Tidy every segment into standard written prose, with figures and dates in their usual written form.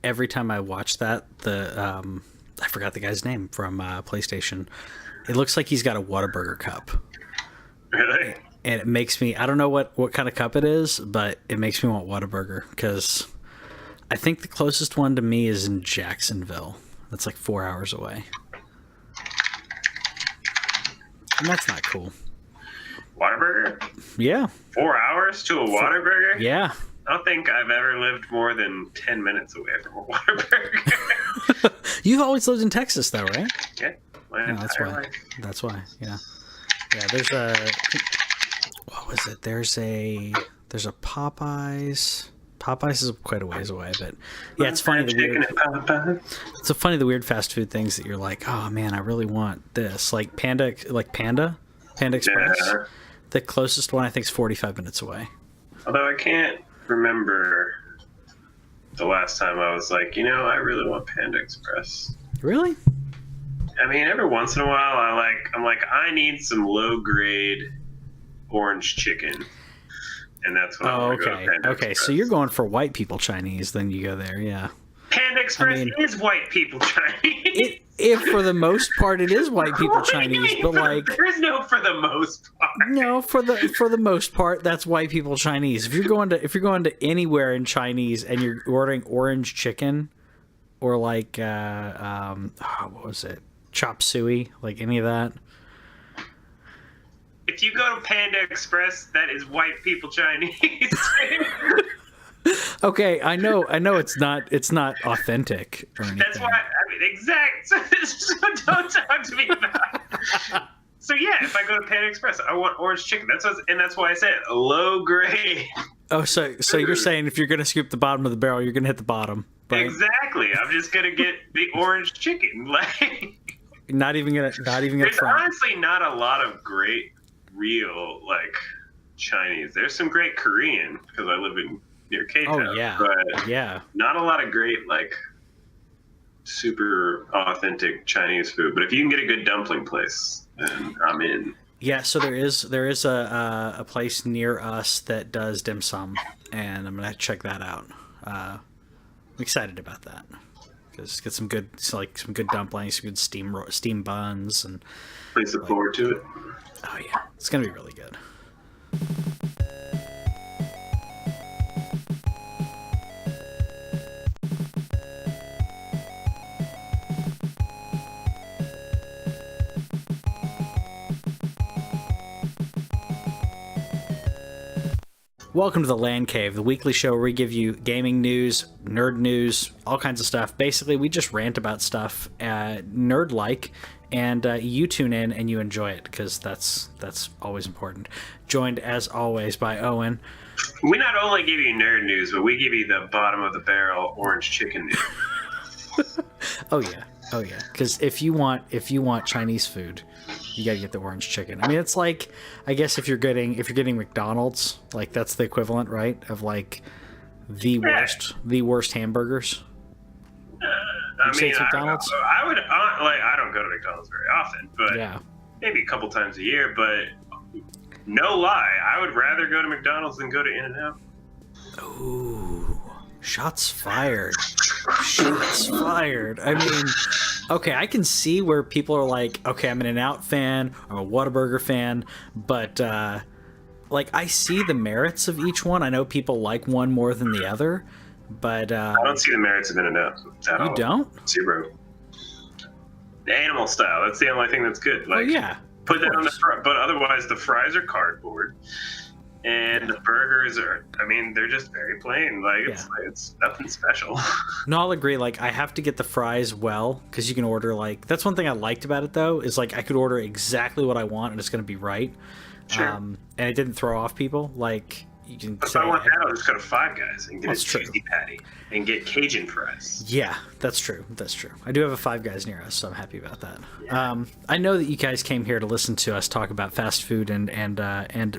every time I watch that, I forgot the guy's name from PlayStation. It looks like he's got a Whataburger cup. Really? And it makes me, I don't know what kind of cup it is, but it makes me want Whataburger, because I think the closest one to me is in Jacksonville. That's like 4 hours away. And that's not cool. Whataburger? Yeah. 4 hours to a Whataburger? Yeah. I don't think I've ever lived more than 10 minutes away from a Whataburger. You've always lived in Texas, though, right? Yeah. That's why. Life. That's why. Yeah. Yeah. There's a. What was it? There's a Popeyes. Popeyes is quite a ways away, but yeah, it's funny the weird fast food things that you're like, oh man, I really want this. Like Panda Express. Yeah. The closest one I think is 45 minutes away. Although I can't remember the last time I was like, I really want Panda Express. Really? I mean, every once in a while, I'm like, I need some low grade orange chicken, and that's what. Oh, okay. Okay, so you're going for white people Chinese, then you go there, yeah. Panda Express is white people Chinese. If for the most part it is white people Chinese, but like there's no for the most part. No, for the most part that's white people Chinese. If you're going to anywhere in Chinese and you're ordering orange chicken or like what was it? Chop suey, like any of that. If you go to Panda Express, that is white people Chinese. Okay, I know it's not authentic or anything. That's why exact. So don't talk to me about it. So yeah, if I go to Panda Express, I want orange chicken. That's why I said low grade. Oh, so you're saying if you're gonna scoop the bottom of the barrel, you're gonna hit the bottom. Right? Exactly. I'm just gonna get the orange chicken. Like not even gonna. There's honestly not a lot of great real like Chinese. There's some great Korean because I live near K-Town. Oh yeah, but yeah. Not a lot of great like super authentic Chinese food. But if you can get a good dumpling place, then I'm in. Yeah, so there is a place near us that does dim sum, and I'm gonna check that out. I'm excited about that because get some good dumplings, some good steam buns, and please look forward to it. Oh yeah, it's gonna be really good. Welcome to the LAN Cave, the weekly show where we give you gaming news, nerd news, all kinds of stuff. Basically, we just rant about stuff, nerd-like, and you tune in and you enjoy it, because that's always important. Joined, as always, by Owen. We not only give you nerd news, but we give you the bottom-of-the-barrel orange chicken news. Oh, yeah. Because if you want Chinese food, you gotta get the orange chicken. I mean, it's like, I guess if you're getting McDonald's, like that's the equivalent, right, of like the worst hamburgers. I mean, McDonald's. I don't go to McDonald's very often, but yeah, maybe a couple times a year. But no lie, I would rather go to McDonald's than go to In-N-Out. Ooh. Shots fired. Shots fired. I mean, okay, I can see where people are like, okay, I'm an In-N-Out fan, I'm a Whataburger fan, but like I see the merits of each one. I know people like one more than the other, but I don't see the merits of In-N-Out at all. You don't? Zero. The animal style, that's the only thing that's good. Like, oh yeah. Put that on the front, but otherwise the fries are cardboard. And the burgers are, I mean, they're just very plain. Like, it's nothing special. No, I'll agree. Like, I have to get the fries well, because you can order, like, that's one thing I liked about it, though, is, like, I could order exactly what I want, and it's going to be right. Sure. And it didn't throw off people. Like, you can if I want that, I'll just go to Five Guys and get a cheesy patty and get Cajun fries. Yeah, that's true. That's true. I do have a Five Guys near us, so I'm happy about that. Yeah. I know that you guys came here to listen to us talk about fast food, and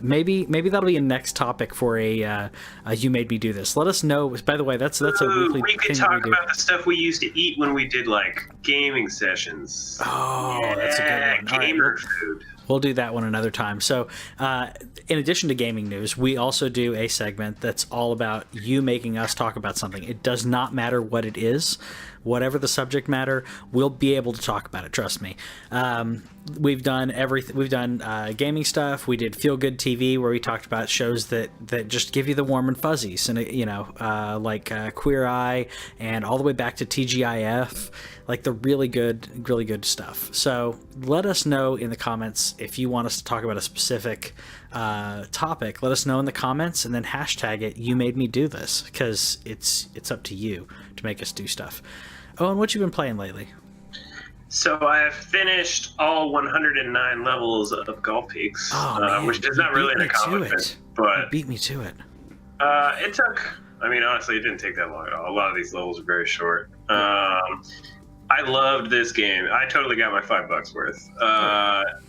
maybe that'll be a next topic for a You Made Me Do This. Let us know. By the way, that's a weekly we could thing talk about the stuff we used to eat when we did like gaming sessions. Oh, yeah, that's a good one. Gamer food. We'll do that one another time. So, in addition to gaming news, we also do a segment that's all about you making us talk about something. It does not matter what it is. Whatever the subject matter, we'll be able to talk about it. Trust me. We've done everything. We've done gaming stuff. We did Feel Good TV, where we talked about shows that just give you the warm and fuzzies, and like Queer Eye, and all the way back to TGIF, like the really good stuff. So let us know in the comments if you want us to talk about a specific topic. Let us know in the comments, and then hashtag it. You made me do this, because it's up to you to make us do stuff. Oh, and what you been playing lately? So I have finished all 109 levels of Golf Peaks, which is not really an accomplishment, but you beat me to it. It took. I mean, honestly, it didn't take that long at all. A lot of these levels are very short. I loved this game. I totally got my $5 worth.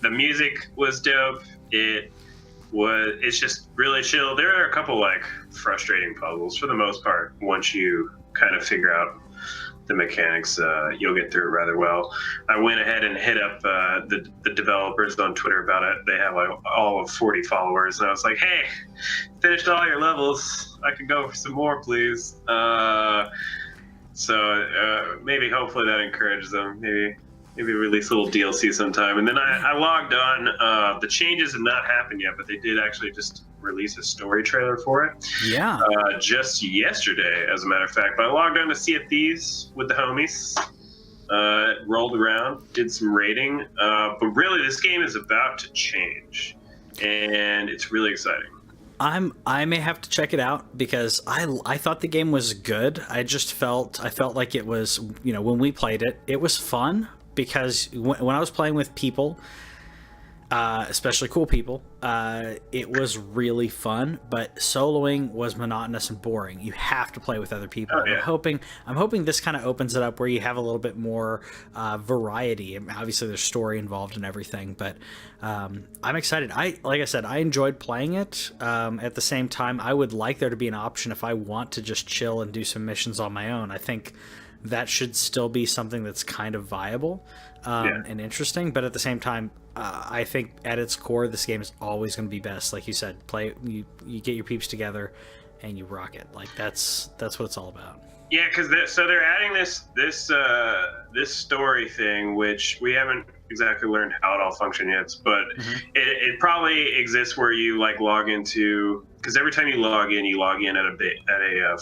The music was dope. It's just really chill. There are a couple like frustrating puzzles for the most part. Once you kind of figure out the mechanics, you'll get through it rather well. I went ahead and hit up the developers on Twitter about it. They have like all of 40 followers, and I was like, "Hey, finished all your levels. I could go for some more, please." So maybe, hopefully, that encourages them. Maybe release a little DLC sometime. And then I logged on. The changes have not happened yet, but they did actually just release a story trailer for it. Yeah. Just yesterday, as a matter of fact. But I logged on to Sea of Thieves with the homies. Rolled around, did some raiding. But really, this game is about to change, and it's really exciting. I may have to check it out, because I thought the game was good. I felt like it was, when we played it, it was fun, because when I was playing with people, especially cool people, it was really fun. But soloing was monotonous and boring. You have to play with other people. Oh, yeah. I'm hoping this kind of opens it up where you have a little bit more variety. Obviously, there's story involved and everything, but I'm excited. Like I said, I enjoyed playing it. At the same time, I would like there to be an option if I want to just chill and do some missions on my own. I think that should still be something that's kind of viable and interesting. But at the same time, I think at its core, this game is always going to be best. Like you said, you get your peeps together and you rock it. Like that's what it's all about. Yeah, because they're adding this story thing, which we haven't exactly learned how it all functions yet, but it probably exists where you like log into, because every time you log in at a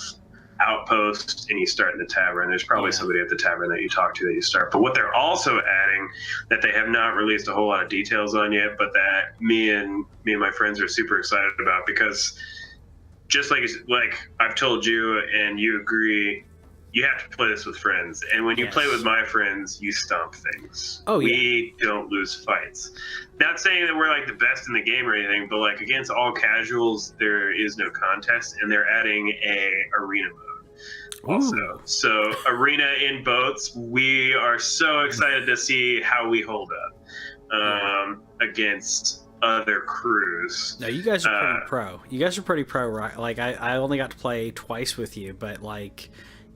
outpost and you start in the tavern, there's probably somebody at the tavern that you talk to that you start. But what they're also adding that they have not released a whole lot of details on yet, but that me and my friends are super excited about, because just like I've told you and you agree, you have to play this with friends. And when you play with my friends, you stomp things. Oh, we don't lose fights. Not saying that we're like the best in the game or anything, but like against all casuals, there is no contest, and they're adding a arena mode. Also, so arena in boats, we are so excited to see how we hold up against other crews. No, you guys are pretty pro. You guys are pretty pro, right? Like I only got to play twice with you, but like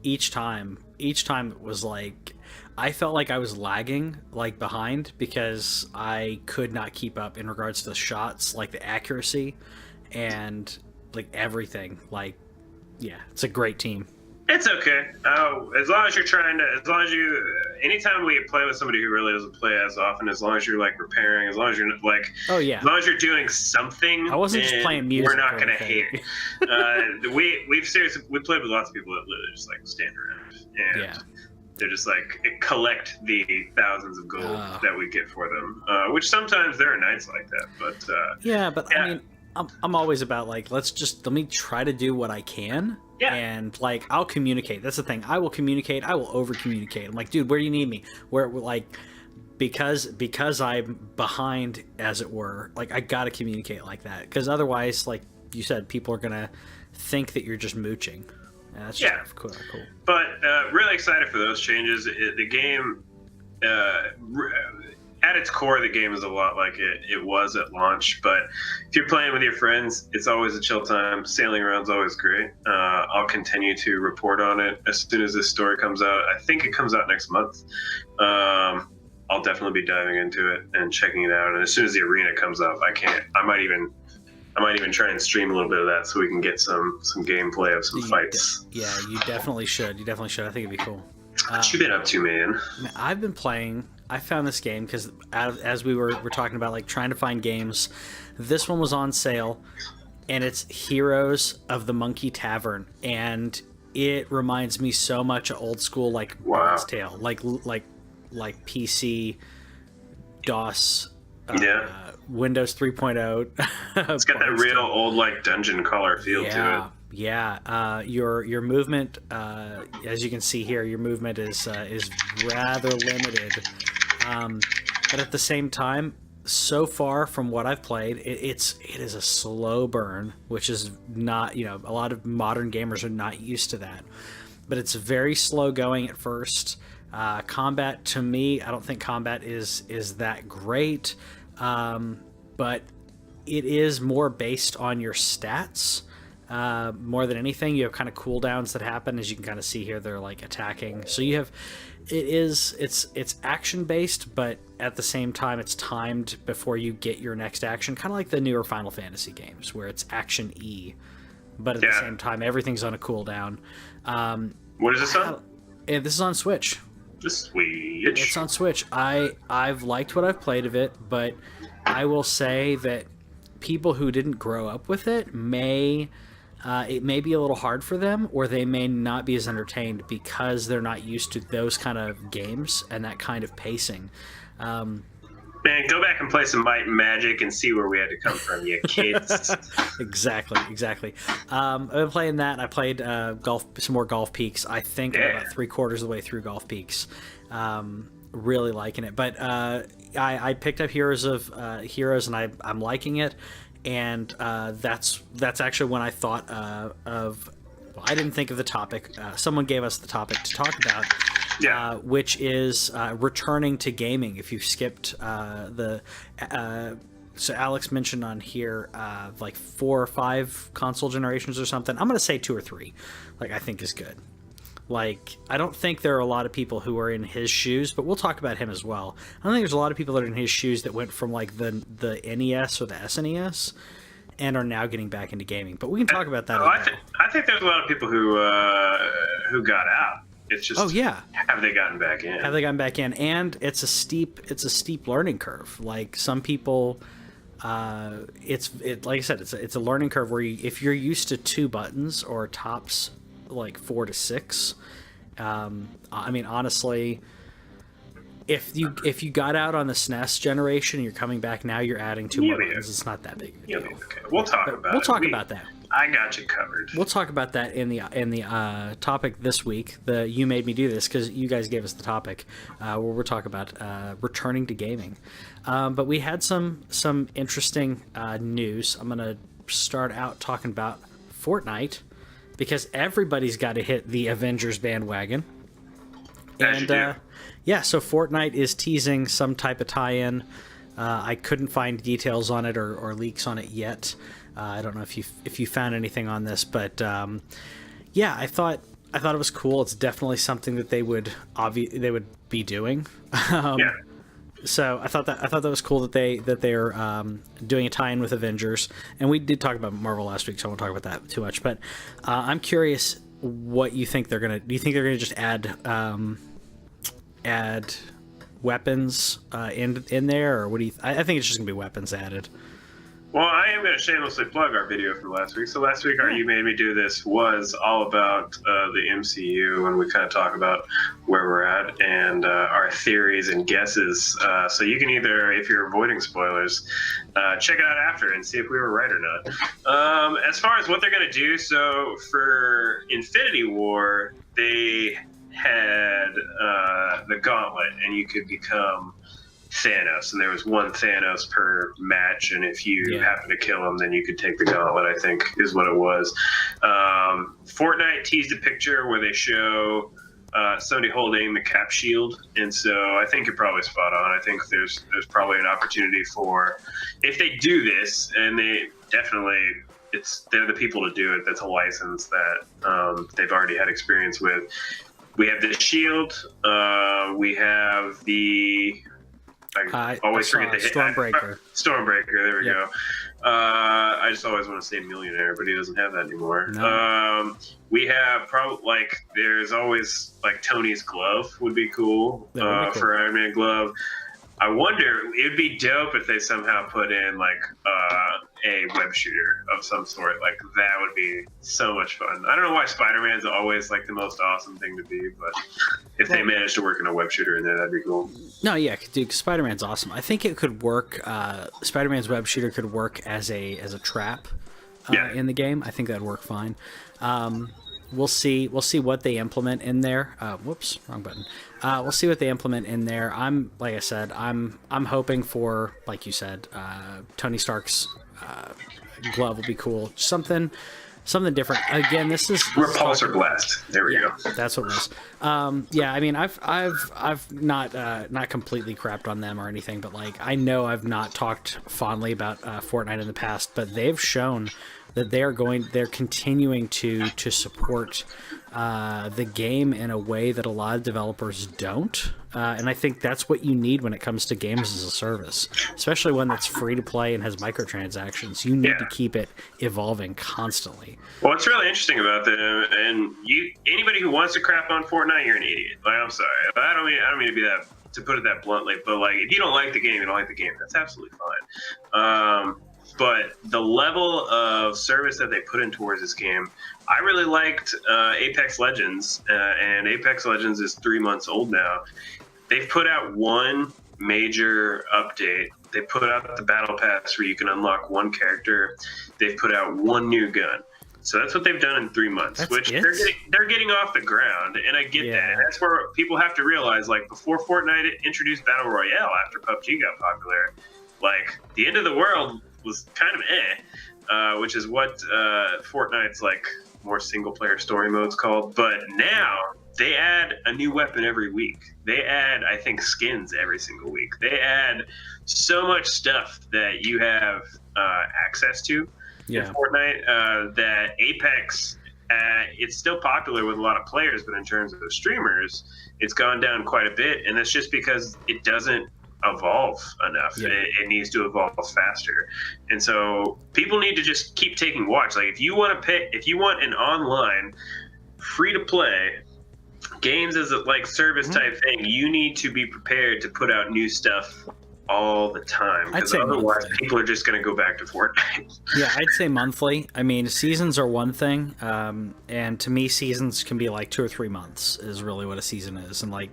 each time it was like I felt like I was lagging, like behind, because I could not keep up in regards to the shots, like the accuracy and like everything. Like, yeah, it's a great team. It's okay. As long as anytime we play with somebody who really doesn't play as often, as long as you're like repairing, as long as you're like, as long as you're doing something, I wasn't just playing music. We're not going to hate it. We played with lots of people that literally just like stand around and they're just like collect the thousands of gold that we get for them, which sometimes there are nights like that. But I mean, I'm always about like, let me try to do what I can. Yeah. And like, I'll communicate. That's the thing. I will communicate. I will over communicate. I'm like, dude, where do you need me? Where, like, because I'm behind, as it were, like I gotta communicate like that. Because otherwise, like you said, people are gonna think that you're just mooching. And that's just cool. But really excited for those changes. The game, at its core, the game is a lot like it was at launch, but if you're playing with your friends, it's always a chill time. Sailing around's always great. I'll continue to report on it as soon as this story comes out. I think it comes out next month. I'll I'll definitely be diving into it and checking it out. And as soon as the arena comes up, I might even try and stream a little bit of that so we can get some gameplay of some fights. Yeah, you definitely should. I think it'd be cool. What you been up to, man? I've been playing. I found this game because as we were talking about, like, trying to find games, this one was on sale, and it's Heroes of the Monkey Tavern, and it reminds me so much of old school, like, Bard's Tale, like PC, DOS, Windows 3.0. It's got that real old, like, dungeon crawler feel to it. Yeah, your movement, as you can see here, your movement is rather limited, but at the same time, so far from what I've played, it is a slow burn, which is not, a lot of modern gamers are not used to that, but it's very slow going at first. Combat, to me, I don't think combat is that great, but it is more based on your stats. More than anything, you have kind of cooldowns that happen, as you can kind of see here. They're like attacking, so you have it's action based, but at the same time it's timed before you get your next action, kind of like the newer Final Fantasy games where it's action E, but at the same time everything's on a cooldown. What is this on? This is on Switch. It's on Switch. I've liked what I've played of it, but I will say that people who didn't grow up with it it may be a little hard for them, or they may not be as entertained because they're not used to those kind of games and that kind of pacing. Man, go back and play some Might and Magic and see where we had to come from, you kids. Exactly. I've been playing that. I played some more Golf Peaks. I think I'm about 3/4 of the way through Golf Peaks. Really liking it. But I picked up Heroes, and I'm liking it. And that's actually when I thought of. Well, I didn't think of the topic. Someone gave us the topic to talk about, which is returning to gaming. If you skipped so Alex mentioned on here like 4 or 5 console generations or something. I'm gonna say 2 or 3. Like, I think is good. Like, I don't think there are a lot of people who are in his shoes, but we'll talk about him as well. I don't think there's a lot of people that are in his shoes that went from, like, the NES or the SNES and are now getting back into gaming. But we can talk about that. I think there's a lot of people who got out. It's just, have they gotten back in? And it's a steep learning curve. Like, some people, like I said, it's a learning curve where if you're used to 2 buttons or tops like 4 to 6, I mean, honestly, if you got out on the SNES generation and you're coming back now, you're adding 2 more buttons. It's not that big of a deal. Okay. We'll talk about that. I got you covered. We'll talk about that in the topic this week. You made me do this because you guys gave us the topic where we're talking about returning to gaming. But we had some interesting news. I'm gonna start out talking about Fortnite, because everybody's got to hit the Avengers bandwagon. And so Fortnite is teasing some type of tie-in. I couldn't find details on it or leaks on it yet. I don't know if you found anything on this, but I thought it was cool. It's definitely something that they would be doing. So I thought that was cool that they're doing a tie-in with Avengers, and we did talk about Marvel last week, so I won't talk about that too much. But I'm curious what you think they're gonna. Do you think they're gonna just add weapons in there, or what do you? I think it's just gonna be weapons added. Well, I am going to shamelessly plug our video from last week. So last week, our You Made Me Do This was all about the MCU, and we kind of talk about where we're at and our theories and guesses. So you can either, if you're avoiding spoilers, check it out after and see if we were right or not. As far as what they're going to do, so for Infinity War, they had the gauntlet, and you could become Thanos, and there was 1 Thanos per match, and if you happen to kill him, then you could take the gauntlet, I think is what it was. Fortnite teased a picture where they show somebody holding the Cap shield, and so I think you're probably spot on. I think there's probably an opportunity for, if they do this, and they definitely, they're the people to do it. That's a license that they've already had experience with. We have the shield, we have the I always forget the Stormbreaker. Stormbreaker, there we go. I just always want to say Millionaire, but he doesn't have that anymore. No. We have probably there's always Tony's glove would be cool, for Iron Man glove. I wonder, it'd be dope if they somehow put in a web shooter of some sort. That would be so much fun. I don't know why Spider-Man's always the most awesome thing to be, but if they managed to work in a web shooter in there, that'd be cool. No, yeah, dude, Spider-Man's awesome. I think it could work. Spider-Man's web shooter could work as a trap in the game. I think that'd work fine. We'll see what they implement in there. Whoops, wrong button. We'll see what they implement in there. I'm hoping for, like you said, Tony Stark's glove will be cool. Something different. Again, this is repulsor blast. There we go. That's what it was. I mean, I've not completely crapped on them or anything, but I know I've not talked fondly about Fortnite in the past, but they've shown that they're continuing to support the game in a way that a lot of developers don't, and I think that's what you need when it comes to games as a service, especially one that's free to play and has microtransactions. You need to keep it evolving constantly. Well, what's really interesting about them, and anybody who wants to crap on Fortnite, you're an idiot. I'm sorry, I don't mean to put it that bluntly, but if you don't like the game, you don't like the game. That's absolutely fine. But the level of service that they put in towards this game, I really liked Apex Legends, and Apex Legends is 3 months old now. They've put out one major update. They put out the Battle Pass where you can unlock one character. They've put out one new gun. So that's what they've done in 3 months, they're getting off the ground, and I get that. And that's where people have to realize, before Fortnite introduced Battle Royale after PUBG got popular, the end of the world was kind of which is what Fortnite's more single player story mode's called. But now they add a new weapon every week. They add, I think, skins every single week. They add so much stuff that you have access to in Fortnite, that Apex, it's still popular with a lot of players, but in terms of the streamers, it's gone down quite a bit, and that's just because it doesn't evolve enough. It needs to evolve faster, and so people need to just keep taking watch. If you want an online free to play games as a service type thing, you need to be prepared to put out new stuff all the time, because otherwise people are just going to go back to Fortnite. I'd say monthly. I mean, seasons are one thing, and to me seasons can be 2 or 3 months is really what a season is, and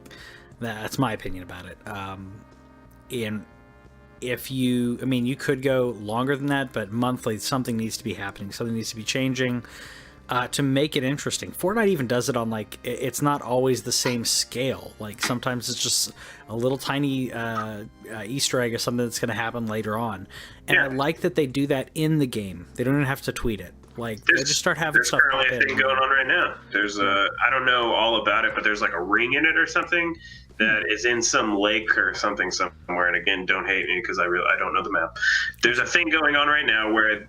that's my opinion about it. And if you could go longer than that, but monthly, something needs to be happening. Something needs to be changing to make it interesting. Fortnite even does it on it's not always the same scale. Sometimes it's just a little tiny Easter egg or something that's going to happen later on. And I like that they do that in the game. They don't even have to tweet it. They just start having stuff. There's currently a thing going on right now. There's I don't know all about it, but there's a ring in it or something that is in some lake or something somewhere. And again, don't hate me because I don't know the map. There's a thing going on right now where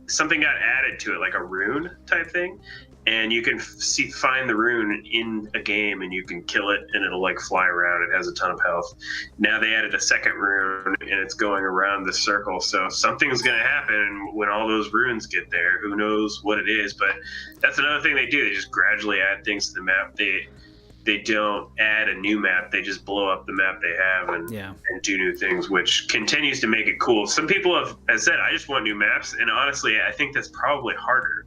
something got added to it, a rune type thing, and you can find the rune in a game, and you can kill it, and it'll fly around. It has a ton of health. Now they added a second rune, and it's going around the circle. So something's going to happen when all those runes get there. Who knows what it is? But that's another thing they do. They just gradually add things to the map. They don't add a new map. They just blow up the map they have and do new things, which continues to make it cool. Some people have said, I just want new maps. And honestly, I think that's probably harder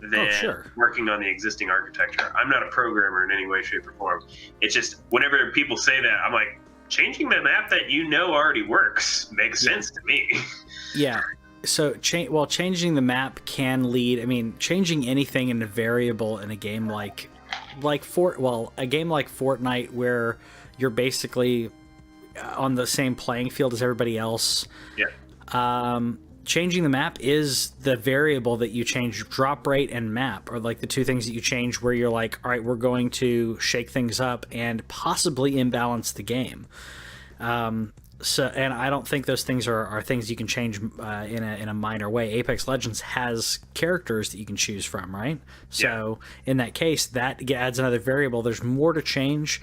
than working on the existing architecture. I'm not a programmer in any way, shape, or form. It's just whenever people say that, I'm like, changing the map that already works makes sense to me. So, changing the map can lead... changing anything in a variable in a game a game like Fortnite, where you're basically on the same playing field as everybody else. Changing the map is the variable that you change. Drop rate and map are the two things that you change, where you're all right, we're going to shake things up and possibly imbalance the game. And I don't think those things are things you can change in a minor way. Apex Legends has characters that you can choose from, right? So in that case, that adds another variable. There's more to change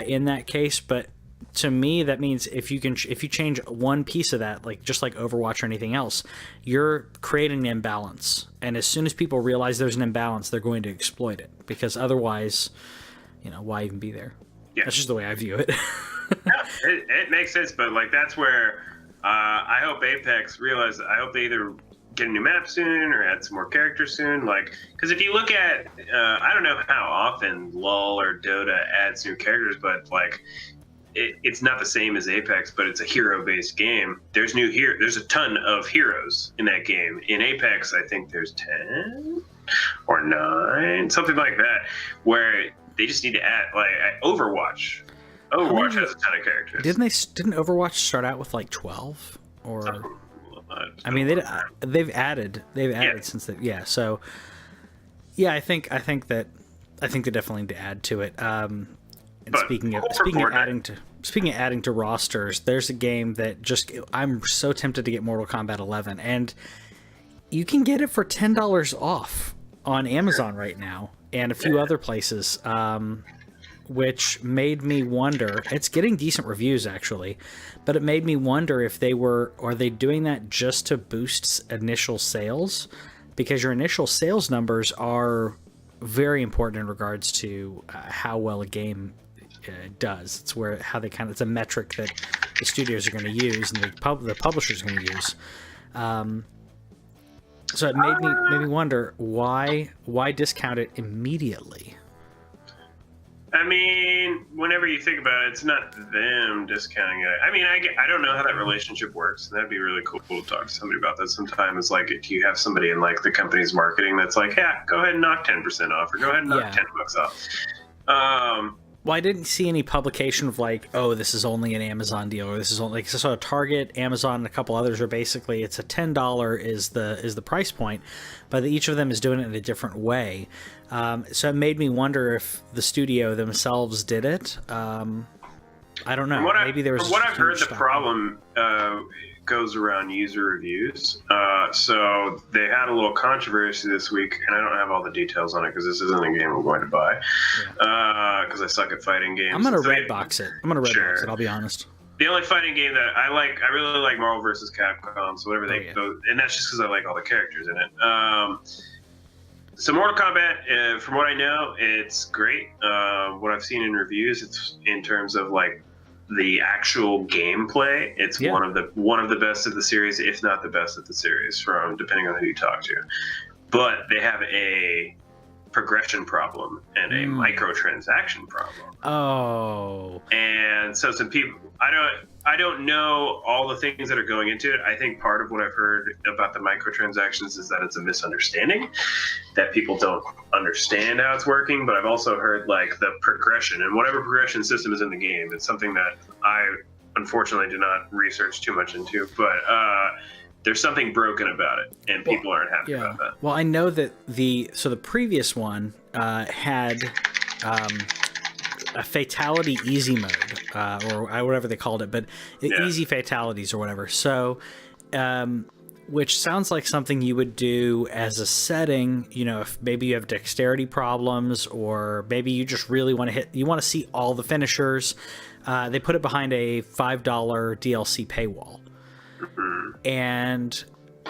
in that case, but to me, that means if you change one piece of that, like just like Overwatch or anything else, you're creating an imbalance. And as soon as people realize there's an imbalance, they're going to exploit it, because otherwise, why even be there? Yeah. That's just the way I view it. It makes sense, but like that's where I hope Apex realize. I hope they either get a new map soon or add some more characters soon. Like, because if you look at, I don't know how often LoL or Dota adds new characters, but like it's not the same as Apex, but it's a hero-based game. There's a ton of heroes in that game. In Apex, I think there's 10 or 9, something like that, where they just need to add, like Overwatch. Overwatch has a ton of characters. Didn't Overwatch start out with like 12? Or I mean, they've added since then. Yeah, so yeah, I think they definitely need to add to it. And speaking of adding to rosters, there's a game that I'm so tempted to get Mortal Kombat 11, and you can get it for $10 off on Amazon right now and a few other places, which made me wonder. It's getting decent reviews actually, but it made me wonder if are they doing that just to boost initial sales, because your initial sales numbers are very important in regards to how well a game does. It's it's a metric that the studios are going to use and the publishers are going to use. So it made me wonder why discount it immediately. I mean, whenever you think about it, it's not them discounting it. I mean, I don't know how that relationship works. That'd be really cool to talk to somebody about that sometime. It's like, if you have somebody in like the company's marketing that's like, yeah, go ahead and knock 10% off, or go ahead and knock $10 off. Well, I didn't see any publication of like, oh, this is only an Amazon deal, or this is only, like, I saw Target, Amazon, and a couple others are basically, it's a $10 is the price point, but each of them is doing it in a different way. So it made me wonder if the studio themselves did it. I don't know. Maybe there was. From what I've heard, the problem goes around user reviews. So they had a little controversy this week, and I don't have all the details on it because this isn't a game I'm going to buy. Because I suck at fighting games. I'm gonna redbox it. It. I'll be honest. The only fighting game that I really like Marvel vs. Capcom. So whatever and that's just because I like all the characters in it. So Mortal Kombat, from what I know, it's great. What I've seen in reviews, it's in terms of like the actual gameplay, it's one of the best of the series, if not the best of the series, from depending on who you talk to. But they have a progression problem and a microtransaction problem. Oh. And so some people, I don't know all the things that are going into it. I think part of what I've heard about the microtransactions is that it's a misunderstanding, that people don't understand how it's working. But I've also heard like the progression, and whatever progression system is in the game, it's something that I unfortunately do not research too much into, but there's something broken about it, and people aren't happy about that. Well, I know that the previous one had a fatality easy mode, or whatever they called it, but easy fatalities or whatever. So, which sounds like something you would do as a setting, if maybe you have dexterity problems, or maybe you just really want to see all the finishers. They put it behind a $5 DLC paywall. And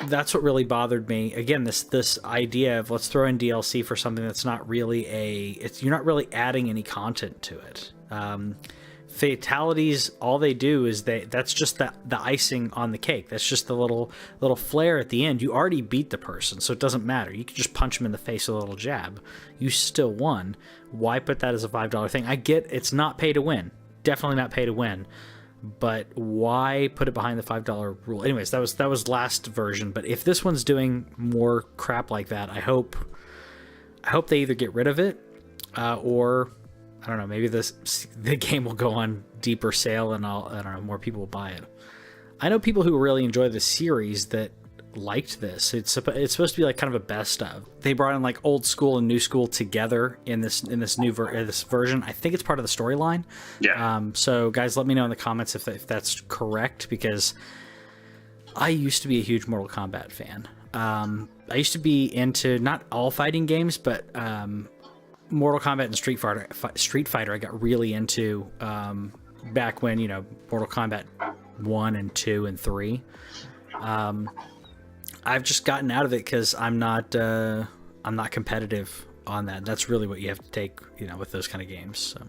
that's what really bothered me. Again, this idea of let's throw in DLC for something that's not really you're not really adding any content to it. Fatalities, all they do is that's just the icing on the cake. That's just the little flare at the end. You already beat the person, so it doesn't matter. You can just punch them in the face with a little jab. You still won. Why put that as a $5 thing? I get it's not pay to win. Definitely not pay to win. But why put it behind the $5 rule? Anyways, that was last version. But if this one's doing more crap like that, I hope they either get rid of it, or I don't know. Maybe the game will go on deeper sale, and I don't know, more people will buy it. I know people who really enjoy the series that liked this. It's supposed to be like kind of a best of. They brought in like old school and new school together in this this version. I think it's part of the storyline. So guys, let me know in the comments if that's correct, because I used to be a huge Mortal Kombat fan. I used to be into not all fighting games, but Mortal Kombat and Street Fighter I got really into back when, Mortal Kombat 1 and 2 and 3. I've just gotten out of it because I'm not competitive on that. That's really what you have to take, with those kind of games. So.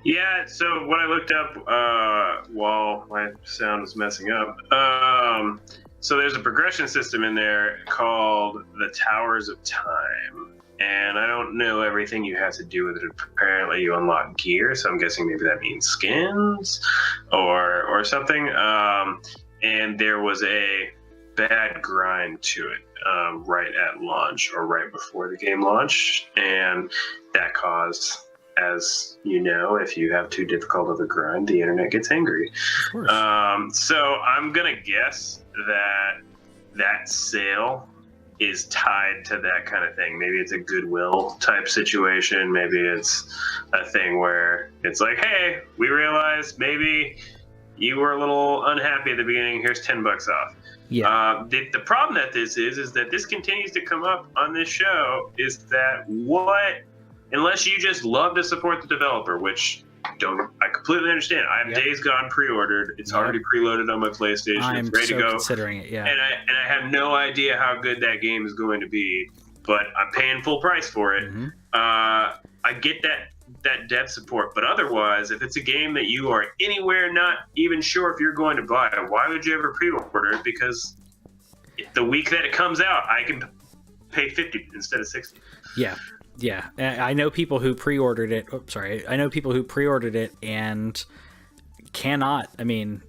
Yeah, so what I looked up while my sound was messing up, so there's a progression system in there called the Towers of Time. And I don't know everything you have to do with it. Apparently you unlock gear, so I'm guessing maybe that means skins or something. And there was a bad grind to it right at launch or right before the game launched. And that caused, as you know, if you have too difficult of a grind, the internet gets angry. So I'm going to guess that sale is tied to that kind of thing. Maybe it's a goodwill type situation. Maybe it's a thing where it's like, hey, we realized maybe you were a little unhappy at the beginning. Here's $10 off. Yeah. The problem that this is that this continues to come up on this show is that unless you just love to support the developer, which I completely understand. I have Days Gone pre-ordered. It's already preloaded on my PlayStation. It's ready to go. Considering it, yeah. And I have no idea how good that game is going to be, but I'm paying full price for it. Mm-hmm. I get that dev support, but otherwise, if it's a game that you are anywhere not even sure if you're going to buy, why would you ever pre-order it? Because the week that it comes out, I can pay $50 instead of $60. Yeah. Yeah, I know people who pre-ordered it. Oh, sorry. I know people who pre-ordered it and cannot. I mean,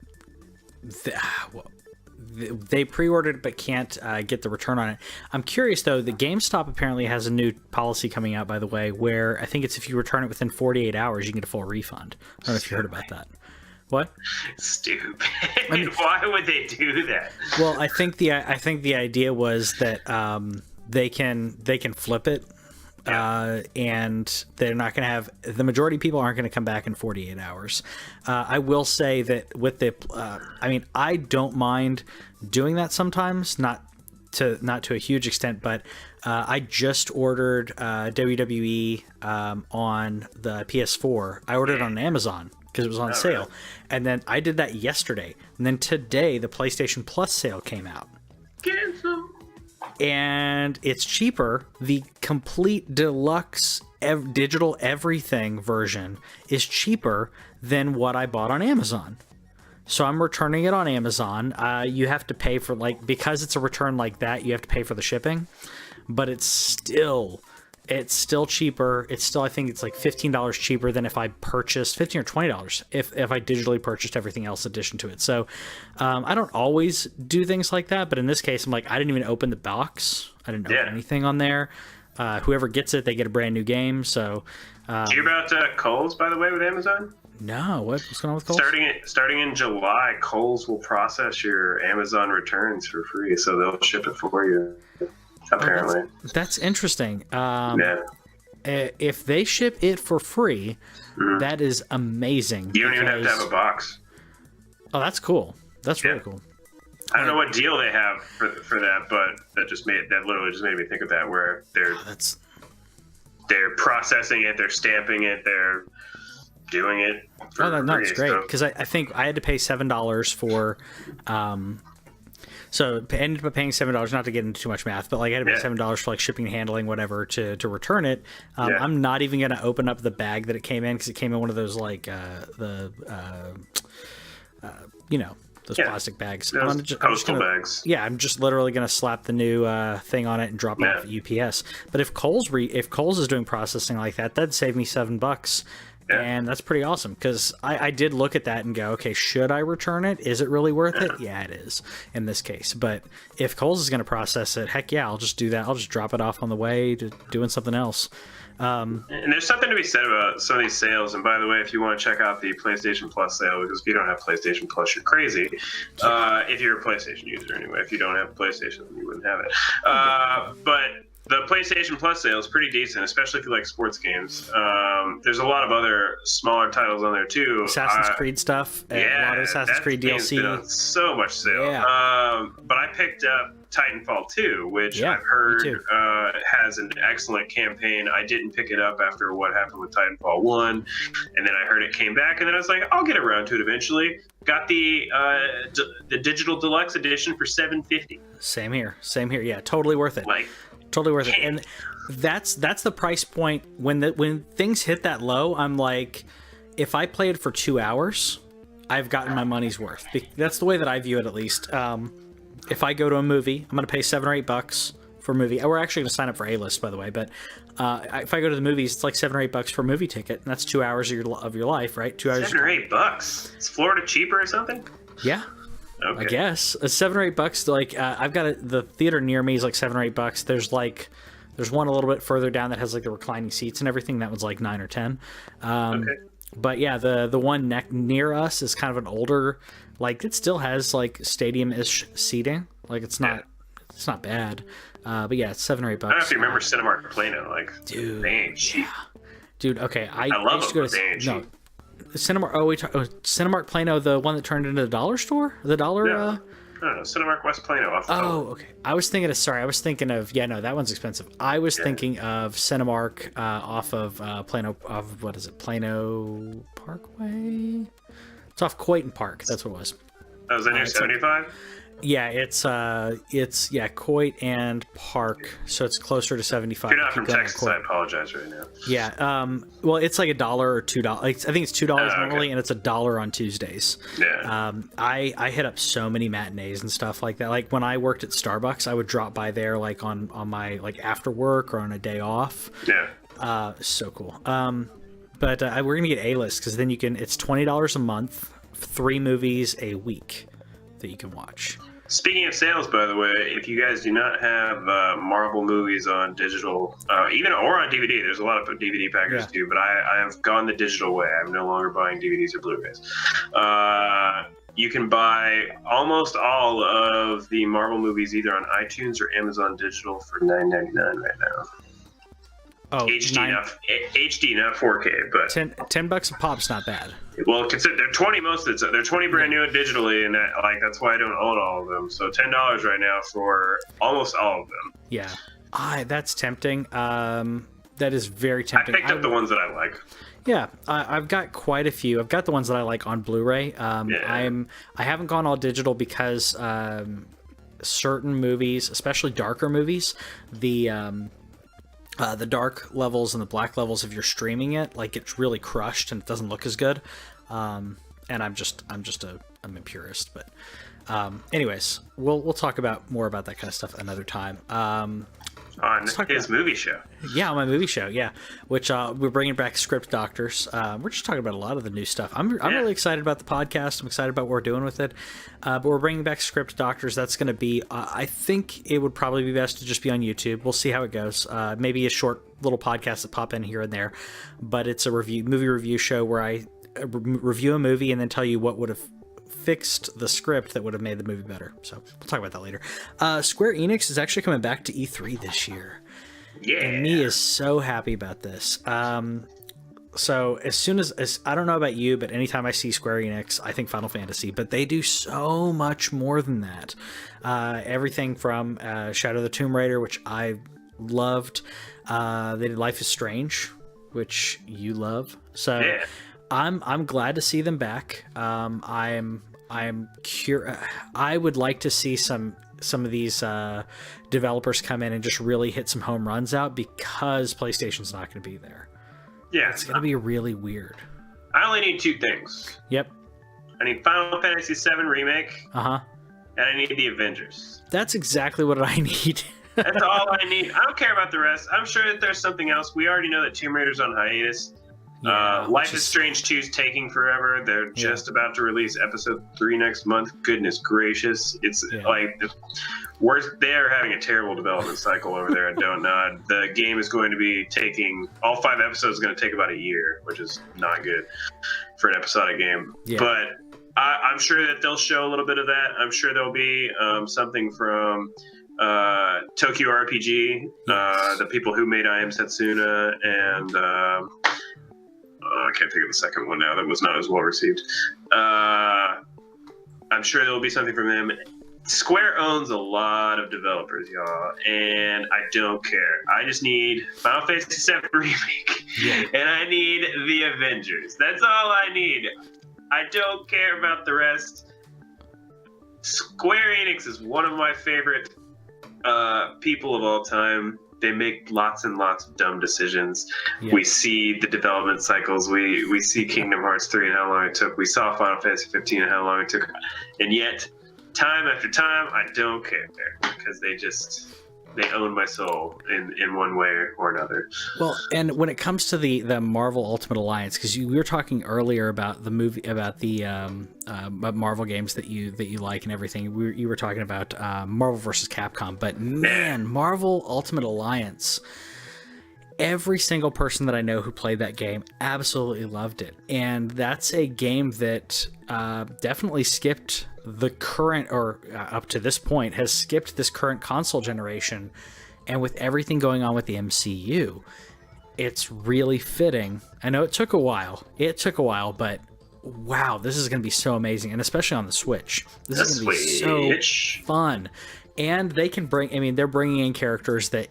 they pre-ordered it but can't get the return on it. I'm curious, though. The GameStop apparently has a new policy coming out, by the way, where I think it's if you return it within 48 hours, you can get a full refund. I don't know if you heard about that. What? Stupid. I mean, why would they do that? Well, I think the idea was that they can flip it. And they're not going to have the majority of people aren't going to come back in 48 hours. I will say that with the, I don't mind doing that sometimes, not to a huge extent, but I just ordered WWE on the PS4. I ordered it on Amazon because it was on sale, really? And then I did that yesterday, and then today the PlayStation Plus sale came out. Cancel. And it's cheaper. The complete deluxe digital everything version is cheaper than what I bought on Amazon. So I'm returning it on Amazon. You have to pay for, because it's a return like that, you have to pay for the shipping. But it's still cheaper. It's still, I think it's like $15 cheaper than if I purchased $15 or $20 if I digitally purchased everything else in addition to it. So I don't always do things like that, but in this case, I'm like, I didn't even open the box. I didn't open anything on there. Whoever gets it, they get a brand new game. So, do you hear about Kohl's, by the way, with Amazon? No, what's going on with Kohl's? Starting in July, Kohl's will process your Amazon returns for free, so they'll ship it for you. Apparently. That's interesting. If they ship it for free, that is amazing. You don't even have to have a box. Oh, that's cool. That's really cool. I don't know what deal they have for that, but that literally just made me think of that, where they're processing it, they're stamping it, they're doing it. That's great, because I think I had to pay $7 for. So I ended up paying $7, not to get into too much math, but I had to pay $7 for shipping and handling, whatever, to return it. I'm not even going to open up the bag that it came in, because it came in one of those those plastic bags. Postal bags. Yeah, I'm just literally going to slap the new thing on it and drop it off at UPS. But if Kohl's is doing processing like that, that'd save me $7. Yeah. And that's pretty awesome, because I did look at that and go, okay, should I return it? Is it really worth it? Yeah, it is in this case. But if Kohl's is going to process it, heck yeah, I'll just do that. I'll just drop it off on the way to doing something else. And there's something to be said about some of these sales. And by the way, if you want to check out the PlayStation Plus sale, because if you don't have PlayStation Plus, you're crazy. If you're a PlayStation user anyway. If you don't have PlayStation, you wouldn't have it. But the PlayStation Plus sale is pretty decent, especially if you like sports games. There's a lot of other smaller titles on there too. Assassin's Creed stuff. Yeah, a lot of Assassin's Creed DLC. Been on so much sale. Yeah. But I picked up Titanfall 2, which I've heard has an excellent campaign. I didn't pick it up after what happened with Titanfall 1, and then I heard it came back, and then I was like, I'll get around to it eventually. Got the digital deluxe edition for $750. Same here. Yeah, totally worth it. Totally worth it. And that's the price point. When things hit that low, I'm like, if I played for 2 hours, I've gotten my money's worth. That's the way that I view it, at least. If I go to a movie, I'm going to pay $7 or $8 for a movie. We're actually going to sign up for A-List, by the way. But if I go to the movies, it's like $7 or $8 for a movie ticket, and that's 2 hours of your life, right? 2 hours. $7 or $8. Is Florida cheaper or something? Yeah. Okay. I guess $7 or $8. Like I've got the theater near me is like $7 or $8. There's one a little bit further down that has like the reclining seats and everything. That one's like $9 or $10. Okay. But yeah, the one near us is kind of an older. Like it still has like stadium-ish seating. Like it's not bad. But yeah, it's $7 or $8. I don't know if you remember Cinemark Plano. Like, dude, they ain't cheap. Yeah. Dude, okay, I love used to go them, to no. Cinemark. Cinemark Plano, the one that turned into the dollar store, the dollar. No, Cinemark West Plano. Off the okay. I was thinking of that one's expensive. I was thinking of Cinemark off of Plano. What is it? Plano Parkway. It's off Coyton Park. That's what it was. Oh, is that near 75? Yeah, it's Coit and Park, so it's closer to 75. If you're not from Texas, I apologize right now. Yeah, well, it's like $1 or $2. I think it's $2 normally, and it's $1 on Tuesdays. Yeah. I hit up so many matinees and stuff like that. Like when I worked at Starbucks, I would drop by there like on my like after work or on a day off. Yeah. So cool. But we're gonna get A-List because then it's $20 a month, 3 movies a week that you can watch. Speaking of sales, by the way, if you guys do not have Marvel movies on digital, even or on DVD, there's a lot of DVD packers too, but I have gone the digital way. I'm no longer buying DVDs or Blu-rays. You can buy almost all of the Marvel movies either on iTunes or Amazon Digital for $9.99 right now. Oh, HD, not 4K, but $10 a pop's not bad. Well, consider they're 20 most of the time. They're 20 brand new digitally, and that's why I don't own all of them. So $10 right now for almost all of them. Yeah, that's tempting. That is very tempting. I picked up the ones that I like. Yeah, I've got quite a few. I've got the ones that I like on Blu-ray. I haven't gone all digital because certain movies, especially darker movies, the dark levels and the black levels, if you're streaming it, like it's really crushed and it doesn't look as good. And I'm a purist, but anyways, we'll talk more about that kind of stuff another time. On his movie show. Yeah, on my movie show, yeah. Which we're bringing back Script Doctors. We're just talking about a lot of the new stuff. I'm really excited about the podcast. I'm excited about what we're doing with it. But we're bringing back Script Doctors. That's going to be, I think it would probably be best to just be on YouTube. We'll see how it goes. Maybe a short little podcast that pop in here and there. But it's a movie review show where I review a movie and then tell you what would have fixed the script that would have made the movie better. So we'll talk about that later. Square Enix is actually coming back to E3 this year. Yeah. And me is so happy about this. So as soon as I don't know about you, but anytime I see Square Enix, I think Final Fantasy, but they do so much more than that. Everything from Shadow of the Tomb Raider, which I loved. They did Life is Strange, which you love. So yeah. I'm glad to see them back. I'm curious. I would like to see some of these developers come in and just really hit some home runs out because PlayStation's not going to be there. Yeah, it's going to be really weird. I only need 2 things. Yep. I need Final Fantasy VII Remake. And I need the Avengers. That's exactly what I need. That's all I need. I don't care about the rest. I'm sure that there's something else. We already know that Tomb Raider's on hiatus. Yeah, Life is Strange 2's taking forever. They're just about to release episode 3 next month. Goodness gracious. It's like they're having a terrible development cycle over there at Don't Nod. The game is going to be taking, all 5 episodes is going to take about a year, which is not good for an episodic game. Yeah. But I'm sure that they'll show a little bit of that. I'm sure there'll be something from Tokyo RPG, the people who made I Am Setsuna, and I can't think of the second one now that was not as well received. I'm sure there will be something from them. Square owns a lot of developers, y'all, and I don't care. I just need Final Fantasy VII Remake, and I need the Avengers. That's all I need. I don't care about the rest. Square Enix is one of my favorite people of all time. They make lots and lots of dumb decisions. Yeah. We see the development cycles. We see Kingdom Hearts 3 and how long it took. We saw Final Fantasy 15 and how long it took. And yet, time after time, I don't care because they own my soul in one way or another. Well, and when it comes to the Marvel Ultimate Alliance, because we were talking earlier about the movie, about the Marvel games that you like and everything. You were talking about Marvel vs. Capcom, but man, Marvel Ultimate Alliance. Every single person that I know who played that game absolutely loved it, and that's a game that definitely skipped the current, or up to this point, has skipped this current console generation. And with everything going on with the MCU, it's really fitting. I know it took a while. But wow, this is going to be so amazing, and especially on the Switch. This is going to be so fun. And they can they're bringing in characters that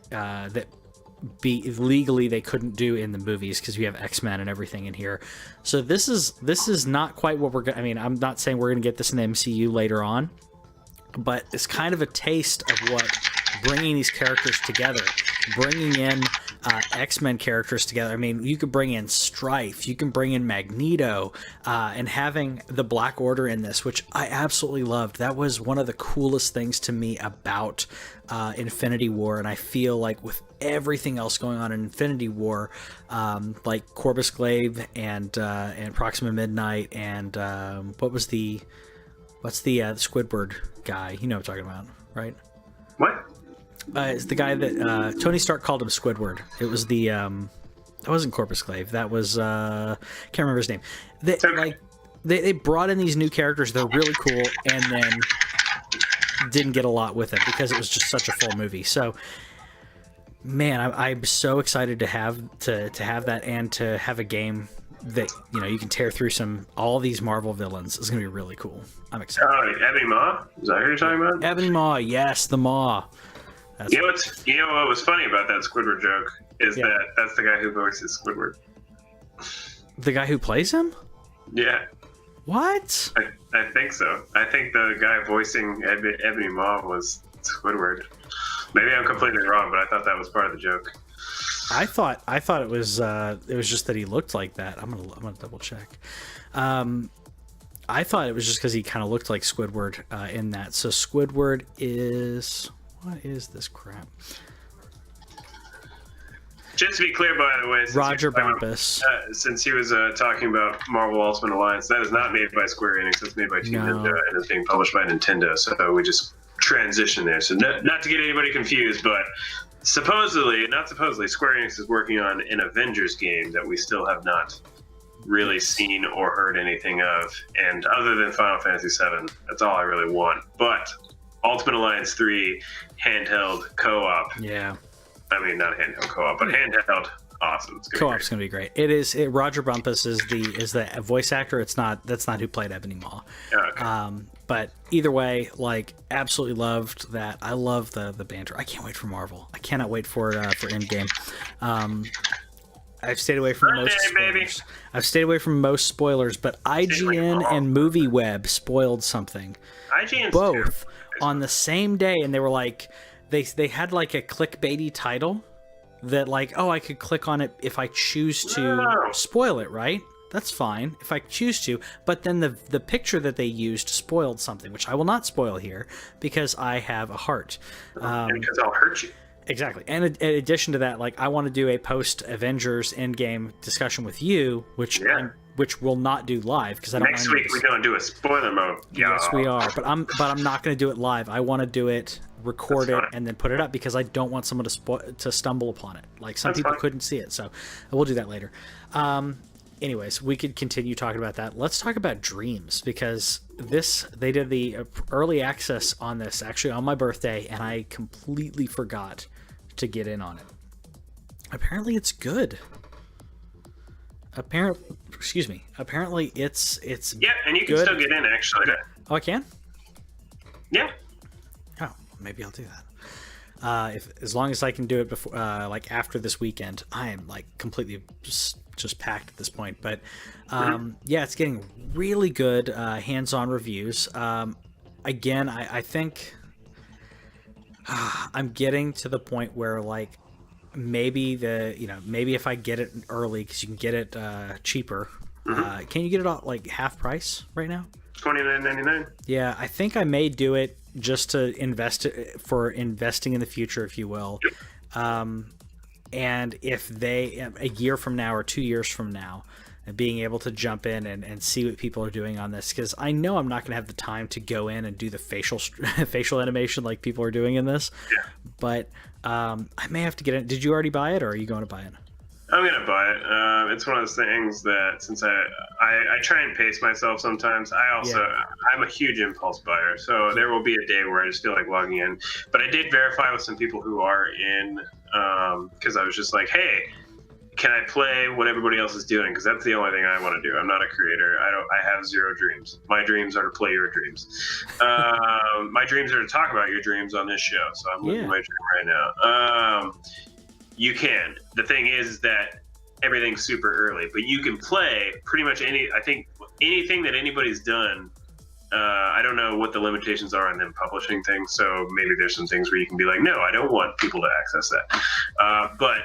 legally they couldn't do in the movies, because we have X-Men and everything in here. So this is not quite what we're going. I'm not saying we're going to get this in the MCU later on, but it's kind of a taste of what bringing these characters together, bringing in X-Men characters together. You could bring in Strife, you can bring in Magneto, and having the Black Order in this, which I absolutely loved. That was one of the coolest things to me about Infinity War, and I feel like with everything else going on in Infinity War, like Corvus Glaive and Proxima Midnight, and what's the Squidward guy? You know what I'm talking about, right? What? It's the guy that Tony Stark called him Squidward. It was the that wasn't Corvus Glaive. That was can't remember his name. They brought in these new characters. They're really cool, and then didn't get a lot with it because it was just such a full movie. So, man, I'm so excited to have that, and to have a game that you can tear through all these Marvel villains. It's gonna be really cool. I'm excited. Oh, Ebony Maw? Is that who you're talking about? Ebony Maw, yes, the Maw. You know what was funny about that Squidward joke is that's the guy who voices Squidward. The guy who plays him? Yeah. What? I think so. I think the guy voicing Ebony Maw was Squidward. Maybe I'm completely wrong, but I thought that was part of the joke. I thought it was just that he looked like that. I'm gonna double check. I thought it was just because he kind of looked like Squidward in that. So Squidward is. What is this crap? Just to be clear, by the way, Roger Bumpus. Since he was talking about Marvel Ultimate Alliance, that is not made by Square Enix. It's made by Team Ninja, and it's being published by Nintendo. So we just transition there. So not to get anybody confused, but Square Enix is working on an Avengers game that we still have not really seen or heard anything of. And other than Final Fantasy VII, that's all I really want. But Ultimate Alliance 3 handheld co-op. Yeah. Not handheld co-op, but handheld. Awesome. Co-op's gonna be great. It is. Roger Bumpus is the voice actor. That's not who played Ebony Maw. Okay. But either way, absolutely loved that. I love the banter. I can't wait for Marvel. I cannot wait for Endgame. I've stayed away from most spoilers. I've stayed away from most spoilers, but IGN and MovieWeb spoiled something. IGN's both on the same day, and they were like, they had a clickbaity title that I could click on it if I choose to spoil it, right? That's fine if I choose to, but then the picture that they used spoiled something, which I will not spoil here because I have a heart. And because I'll hurt you. Exactly. And in addition to that, I want to do a post-Avengers Endgame discussion with you, which we'll not do live because I don't. Next week we're going to do a spoiler mode. Yes, we are. But I'm not going to do it live. I want to do it, record it, and then put it up because I don't want someone to stumble upon it. Some people couldn't see it, so we'll do that later. Anyways, we could continue talking about that. Let's talk about Dreams, because they did the early access on this actually on my birthday, and I completely forgot to get in on it. Apparently it's good. Apparently it's yeah, and you can still get in actually. Oh, I can? Yeah. Oh, maybe I'll do that. As long as I can do it before, like after this weekend. I am like completely just packed at this point. But yeah, it's getting really good hands-on reviews. Again, I think I'm getting to the point where like maybe if I get it early, because you can get it cheaper. Can you get it at like half price right now? $29.99. Yeah, I think I may do it just to investing in the future, if you will. And if they, a year from now or 2 years from now, being able to jump in and see what people are doing on this, because I know I'm not going to have the time to go in and do the facial animation like people are doing in this. Yeah. But I may have to get it. Did you already buy it, or are you going to buy it? I'm gonna buy it. It's one of those things that since I try and pace myself sometimes. I'm a huge impulse buyer, so there will be a day where I just feel like logging in. But I did verify with some people who are in, because I was just like, hey, can I play what everybody else is doing? Because that's the only thing I want to do. I'm not a creator. I have zero dreams. My dreams are to play your dreams. My dreams are to talk about your dreams on this show. So I'm living my dream right now. You can. The thing is that everything's super early, but you can play pretty much anything that anybody's done. I don't know what the limitations are on them publishing things, so maybe there's some things where you can be like, no, I don't want people to access that. But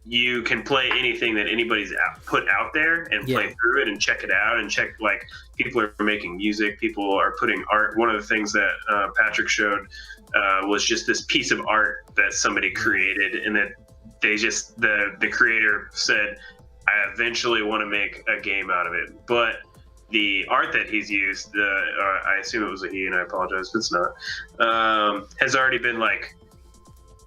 you can play anything that anybody's put out there and play through it and check it out and check, like, people are making music, people are putting art. One of the things that Patrick showed was just this piece of art that somebody created, and that they just, the creator said, I eventually want to make a game out of it. But the art that he's used, I assume it was a he, and I apologize if it's not, has already been like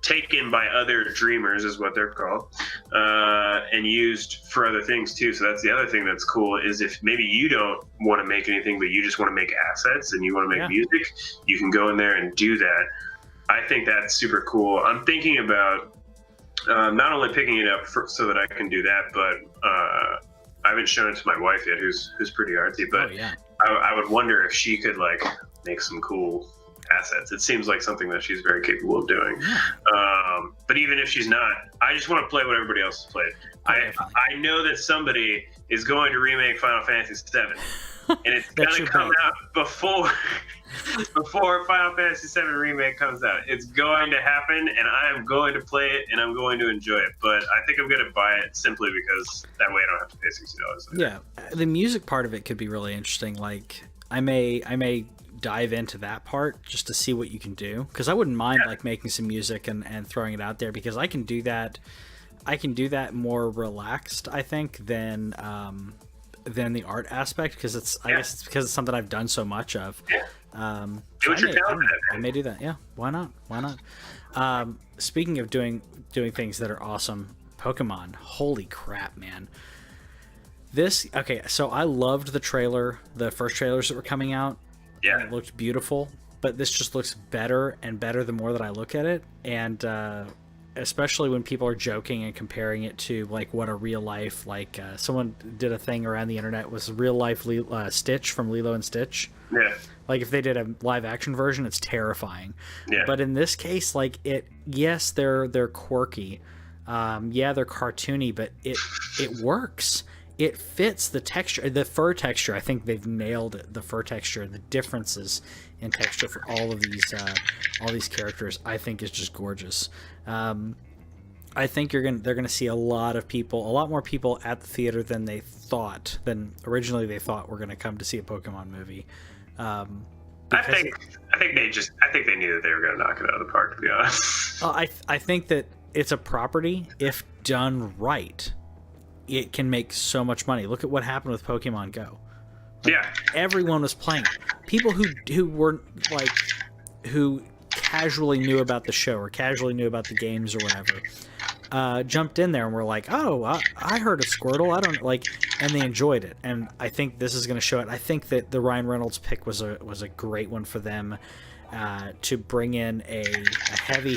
taken by other dreamers, is what they're called, and used for other things too. So that's the other thing that's cool, is if maybe you don't want to make anything, but you just want to make assets and you want to make music, you can go in there and do that. I think that's super cool. I'm thinking about not only picking it up so that I can do that, but I haven't shown it to my wife yet, who's pretty artsy, but I would wonder if she could like make some cool assets. It seems like something that she's very capable of doing. But even if she's not, I just want to play what everybody else has played. I know that somebody is going to remake Final Fantasy VII, and it's going to come out before Final Fantasy VII Remake comes out. It's going to happen, and I am going to play it, and I'm going to enjoy it. But I think I'm going to buy it simply because that way I don't have to pay $60. Yeah, the music part of it could be really interesting. Like, I may dive into that part just to see what you can do, because I wouldn't mind like making some music and throwing it out there, because I can do that more relaxed, I think, than the art aspect, because I guess it's because it's something I've done so much of. I may do that. Yeah, why not? Speaking of doing things that are awesome, Pokemon, holy crap, man. So I loved the first trailers that were coming out. Yeah, it looked beautiful, but this just looks better and better the more that I look at it, and especially when people are joking and comparing it to like what a real life, like someone did a thing around the internet, was real life Stitch from Lilo and Stitch. Yeah, like if they did a live action version, it's terrifying. Yeah, but in this case, like yes, they're quirky, they're cartoony, but it works. It fits the texture, the fur texture. I think they've nailed it. The fur texture, the differences in texture for all these characters, I think is just gorgeous. I think they're gonna see a lot more people at the theater than originally they thought were gonna come to see a Pokemon movie. I think they knew that they were gonna knock it out of the park, to be honest. I think that it's a property, if done right, it can make so much money. Look at what happened with Pokemon Go. Everyone was playing. People who casually knew about the show or casually knew about the games or whatever jumped in there and were like, "Oh, I heard of Squirtle. I don't like," and they enjoyed it. And I think this is going to show it. I think that the Ryan Reynolds pick was a great one for them to bring in a heavy.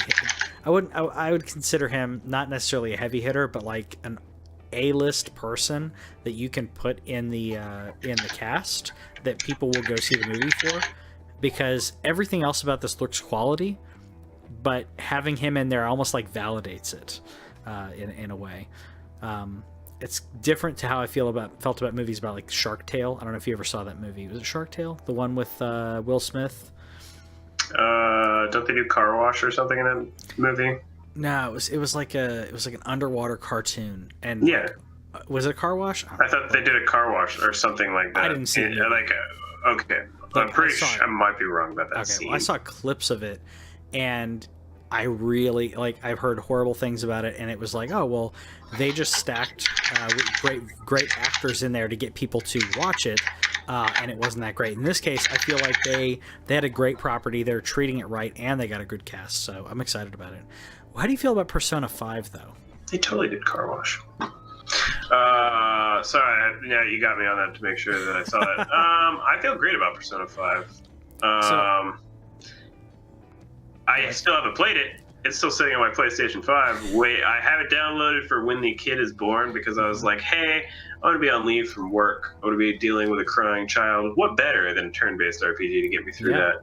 I would consider him not necessarily a heavy hitter, but like an A-list person that you can put in the cast that people will go see the movie for, because everything else about this looks quality, but having him in there almost like validates it in a way. It's different to how I felt about movies about like Shark Tale. I don't know if you ever saw that movie. Was it Shark Tale? The one with Will Smith? Don't they do Car Wash or something in that movie? No, it was like an underwater cartoon. And yeah, was it a Car Wash? I thought they did a Car Wash or something like that. I didn't see it. Okay, I'm pretty sure I might be wrong about that scene. Well, I saw clips of it, and I really I've heard horrible things about it, and it was like, oh well, they just stacked great actors in there to get people to watch it. And it wasn't that great. In this case, I feel like they had a great property, they're treating it right, and they got a good cast, so I'm excited about it. How do you feel about Persona 5, though? They totally did Car Wash. Sorry, yeah, you got me on that to make sure that I saw that. I feel great about Persona 5. I still haven't played it. It's still sitting on my PlayStation 5. I have it downloaded for when the kid is born, because I was like, hey, I want to be on leave from work. I want to be dealing with a crying child. What better than a turn-based RPG to get me through that?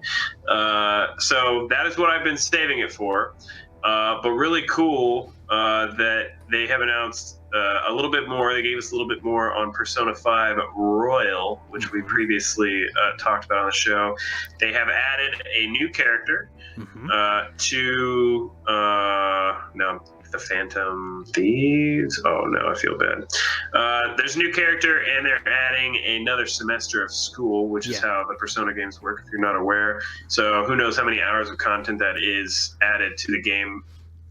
So that is what I've been saving it for. But really cool that they have announced a little bit more. They gave us a little bit more on Persona 5 Royal, which we previously talked about on the show. They have added a new character to the Phantom Thieves. Oh no, I feel bad. There's a new character, and they're adding another semester of school, which is how the Persona games work, if you're not aware. So who knows how many hours of content that is added to the game.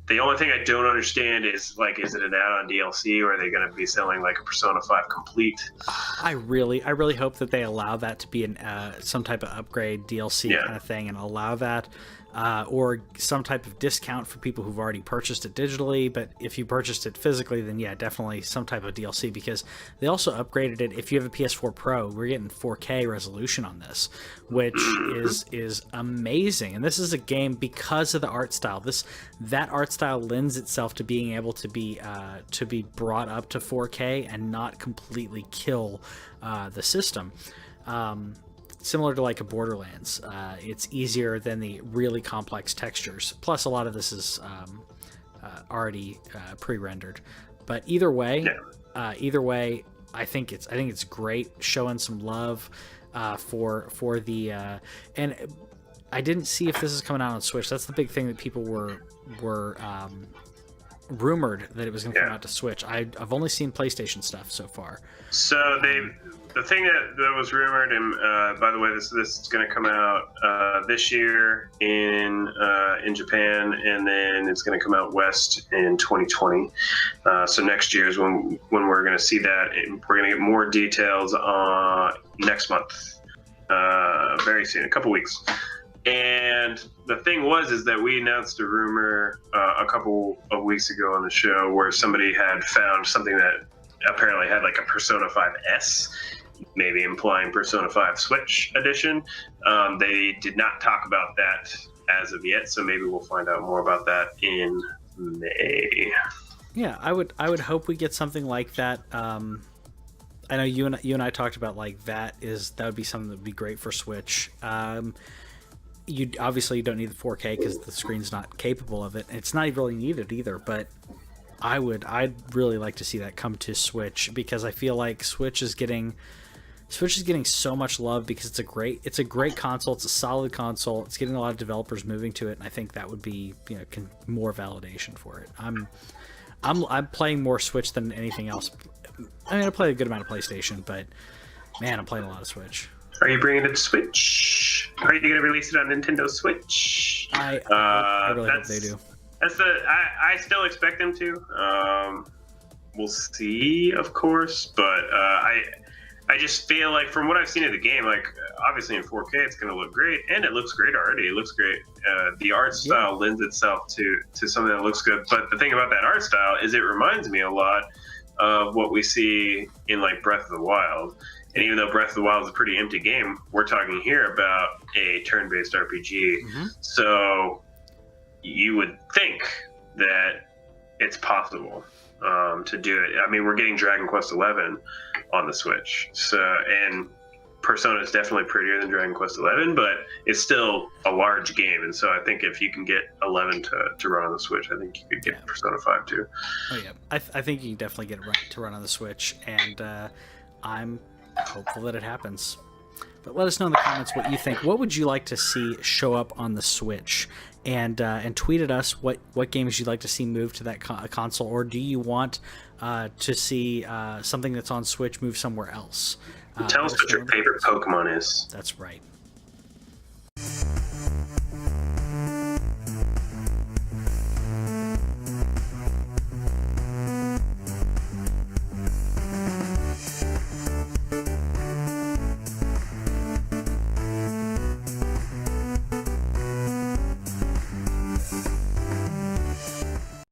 The only thing I don't understand is, like, is it an add-on DLC, or are they going to be selling like a Persona 5 Complete? I really hope that they allow that to be some type of upgrade DLC kind of thing, and allow that. Or some type of discount for people who've already purchased it digitally. But if you purchased it physically, then yeah, definitely some type of DLC, because they also upgraded it. If you have a PS4 Pro, we're getting 4K resolution on this, which is amazing. And this is a game, because of the art style. That art style lends itself to being able to be brought up to 4K and not completely kill the system. Similar to like a Borderlands, it's easier than the really complex textures. Plus, a lot of this is already pre-rendered. But either way, I think it's great, showing some love for the and I didn't see if this is coming out on Switch. That's the big thing that people were rumored that it was going to come out to Switch. I've only seen PlayStation stuff so far. So the thing that was rumored, and by the way, this is going to come out this year in Japan, and then it's going to come out West in 2020. So next year is when we're going to see that. We're going to get more details next month, very soon, a couple weeks. And the thing is that we announced a rumor a couple of weeks ago on the show where somebody had found something that apparently had like a Persona 5 S, maybe implying Persona 5 Switch edition. They did not talk about that as of yet, so maybe we'll find out more about that in May. Yeah, I would hope we get something like that. I know you and I talked about like that would be something that would be great for Switch. You obviously don't need the 4K because the screen's not capable of it. It's not really needed either, but I'd really like to see that come to Switch, because I feel like Switch is getting so much love because it's a great console. It's a solid console. It's getting a lot of developers moving to it, and I think that would be more validation for it. I'm playing more Switch than anything else. I mean, I play a good amount of PlayStation, but man, I'm playing a lot of Switch. Are you bringing it to Switch? Are you going to release it on Nintendo Switch? I really hope they do. I still expect them to. We'll see, of course, but I just feel like, from what I've seen of the game, like, obviously in 4K it's going to look great, and it looks great already. It looks great. The art style lends itself to something that looks good. But the thing about that art style is it reminds me a lot of what we see in like Breath of the Wild. And even though Breath of the Wild is a pretty empty game, we're talking here about a turn-based RPG. So you would think that it's possible to do it. I mean, we're getting Dragon Quest XI on the Switch, and Persona is definitely prettier than Dragon Quest XI, but it's still a large game, and so I think if you can get 11 to run on the Switch, I think you could get Persona 5 too. Oh yeah, I think you can definitely get it to run on the Switch, and I'm hopeful that it happens. But let us know in the comments what you think. What would you like to see show up on the Switch? And tweet at us what games you'd like to see move to that console, or do you want to see something that's on Switch move somewhere else? Tell us what your favorite Pokemon is. That's right.